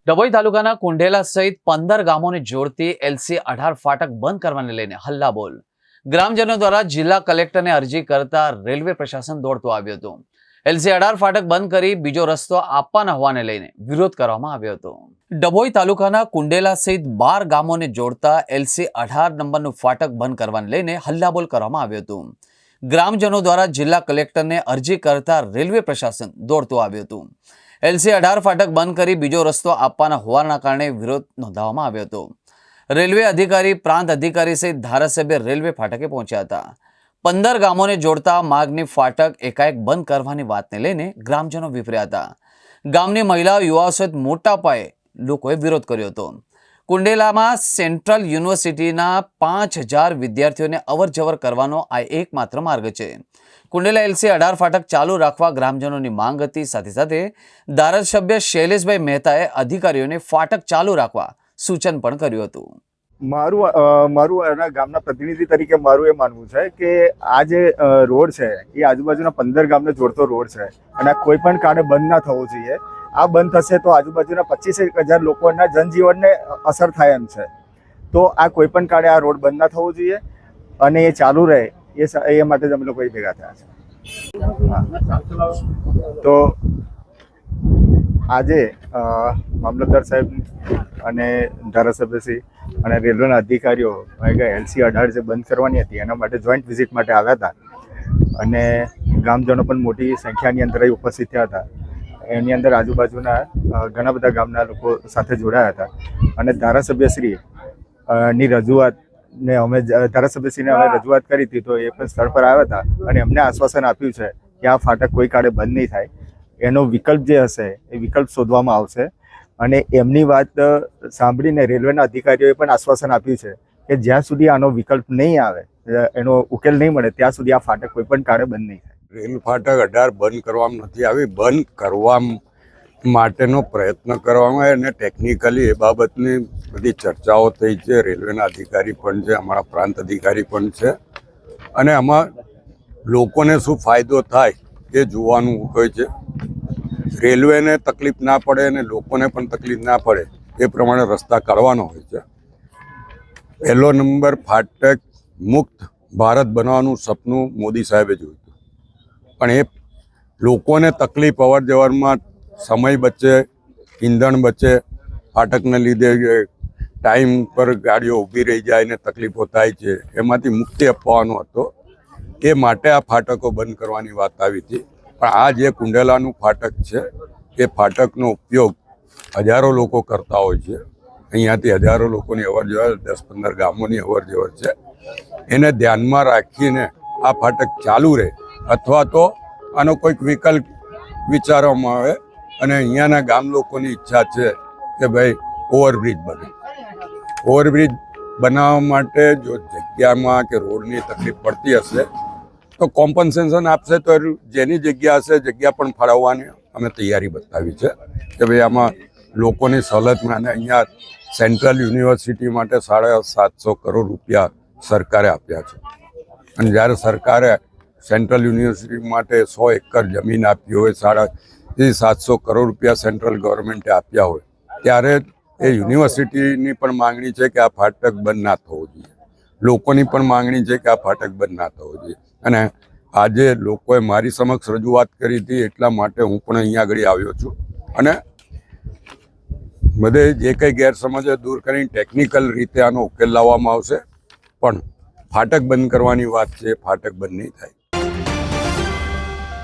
ડભોઈ તાલુકાના કુંઢેલા સહિત 15 ગામોને જોડતી LC18 ફાટક બંધ કરવાને લઈને હલ્લાબોલ. ગ્રામજનો દ્વારા જિલ્લા કલેક્ટરને અરજી કરતા રેલવે પ્રશાસન દોડતું આવ્યું હતું. LC18 ફાટક બંધ કરી બીજો રસ્તો આપવાના હોવાને લઈને વિરોધ કરવામાં આવ્યો હતો. ડભોઈ તાલુકાના કુંઢેલા સહિત 12 ગામોને જોડતા LC18 નંબરનું ફાટક બંધ કરવાને લઈને હલ્લાબોલ કરવામાં આવ્યું હતું. ગ્રામજનો દ્વારા જિલ્લા કલેક્ટરને અરજી કરતા રેલવે પ્રશાસન દોડતું આવ્યું હતું. LC18 ફાટક બંધ કરી બીજો રસ્તો આપવાના હોવાના કારણે વિરોધ નોંધાવવામાં આવ્યો હતો. રેલવે અધિકારી, પ્રાંત અધિકારી સહિત ધારાસભ્ય રેલવે ફાટકે પહોંચ્યા હતા. 15 ગામોને જોડતા માર્ગની ફાટક એકાએક બંધ કરવાની વાતને લઈને ગ્રામજનો વિફર્યા હતા. ગામની મહિલાઓ, યુવાઓ સહિત મોટા પાયે લોકોએ વિરોધ કર્યો હતો. કુંડેલામાં સેન્ટ્રલ યુનિવર્સિટીના 5000 વિદ્યાર્થીઓને અવરજવર કરવાનો આ એકમાત્ર માર્ગ છે. કુંડેલા LC18 ફાટક ચાલુ રાખવા ગ્રામજનોની માંગ હતી. સાથે સાથે ધારાસભ્ય શૈલેષભાઈ મહેતાએ અધિકારીઓને ફાટક ચાલુ રાખવા સૂચન પણ કર્યું હતું. મારું એના ગામના પ્રતિનિધિ તરીકે મારું એ માનવું છે કે આ જે રોડ છે એ આજુબાજુના 15 ગામને જોડતો રોડ છે અને આ કોઈ પણ કારણે બંધ ના થવો જોઈએ. આ બંધ થશે તો આજુબાજુના 25,000 લોકોના જનજીવનને અસર થાય એમ છે. તો આ કોઈ પણ કારણે આ રોડ બંધ ના થવો જોઈએ અને એ ચાલુ રહે એ માટે જ અમે લોકો ભેગા થયા છે. તો આજે મામલતદાર સાહેબ અને ધારાસભ્યશ્રી અને રેલવેના અધિકારીઓ LC18 જે બંધ કરવાની હતી એના માટે જોઈન્ટ વિઝિટ માટે આવ્યા હતા અને ગ્રામજનો પણ મોટી સંખ્યાની અંદર ઉપસ્થિત થયા હતા. એની અંદર આજુબાજુના ઘણા બધા ગામના લોકો સાથે જોડાયા હતા અને ધારાસભ્યશ્રી ની રજૂઆતને અમે રજૂઆત કરી હતી. તો એ પણ સ્થળ પર આવ્યા હતા અને એમને આશ્વાસન આપ્યું છે કે આ ફાટક કોઈ કાળે બંધ નહીં થાય. એનો વિકલ્પ જે હશે એ વિકલ્પ શોધવામાં આવશે અને એમની વાત સાંભળીને રેલવેના અધિકારીઓએ પણ આશ્વાસન આપ્યું છે કે જ્યાં સુધી આનો વિકલ્પ નહીં આવે, એનો ઉકેલ નહીં મળે ત્યાં સુધી આ ફાટક કોઈ પણ કાળે બંધ નહીં થાય. રેલ ફાટક 18 બંધ કરવામાં નથી આવી. બંધ કરવા માટેનો પ્રયત્ન કરવામાં અને ટેકનિકલી એ બાબતની બધી ચર્ચાઓ થઈ છે. રેલવેના અધિકારી પણ છે, અમારા પ્રાંત અધિકારી પણ છે અને આમાં લોકોને શું ફાયદો થાય એ જોવાનું હોય છે. રેલવેને તકલીફ ના પડે અને લોકોને પણ તકલીફ ના પડે એ પ્રમાણે રસ્તા કાઢવાનો હોય છે. પહેલો નંબર ફાટક મુક્ત ભારત બનાવવાનું સપનું મોદી સાહેબે જોયું હતું, પણ એ લોકોને તકલીફ અવર જવરમાં સમય બચે, ઈંધણ બચે, ફાટકને લીધે ટાઈમ પર ગાડીઓ ઊભી રહી જાય ને તકલીફો થાય છે, એમાંથી મુક્તિ અપાવવાનો હતો. એ માટે આ ફાટકો બંધ કરવાની વાત આવી હતી. પણ આ જે કુંડેલાનું ફાટક છે એ ફાટકનો ઉપયોગ હજારો લોકો કરતા હોય છે. અહીંયાથી હજારો લોકોની અવરજવર, 10-15 ગામોની અવરજવર છે. એને ધ્યાનમાં રાખીને આ ફાટક ચાલુ રહે અથવા તો આનો કોઈક વિકલ્પ વિચારવામાં આવે. અને અહીંયાના ગામ લોકોની ઈચ્છા છે કે ભાઈ ઓવરબ્રિજ બને. ઓવરબ્રિજ બનાવવા માટે જો જગ્યામાં કે રોડની તકલીફ પડતી હશે તો કોમ્પન્સેશન આપશે. તો જેની જગ્યા હશે જગ્યા પણ ફાળવવાની અમે તૈયારી બતાવી છે કે ભાઈ આમાં લોકોની સવલતમાં. અને અહીંયા સેન્ટ્રલ યુનિવર્સિટી માટે 750 કરોડ રૂપિયા સરકારે આપ્યા છે. અને જ્યારે સરકારે સેન્ટ્રલ યુનિવર્સિટી માટે 100 એકર જમીન આપી હોય, 750 કરોડ રૂપિયા સેન્ટ્રલ ગવર્મેન્ટે આપ્યા હોય, ત્યારે એ યુનિવર્સિટીની પણ માંગણી છે કે આ ફાટક બંધ ના થવો જોઈએ. લોકોની પણ માંગણી છે કે આ ફાટક બંધ ના થવો જોઈએ. અને આજે લોકોએ મારી સમક્ષ રજૂઆત કરી હતી એટલા માટે હું પણ અહીંયા આગળ આવ્યો છું. અને બધે જે કંઈ ગેરસમજ દૂર કરીને ટેકનિકલ રીતે આનો ઉકેલ લાવવામાં આવશે. પણ ફાટક બંધ કરવાની વાત છે, ફાટક બંધ નહીં થાય.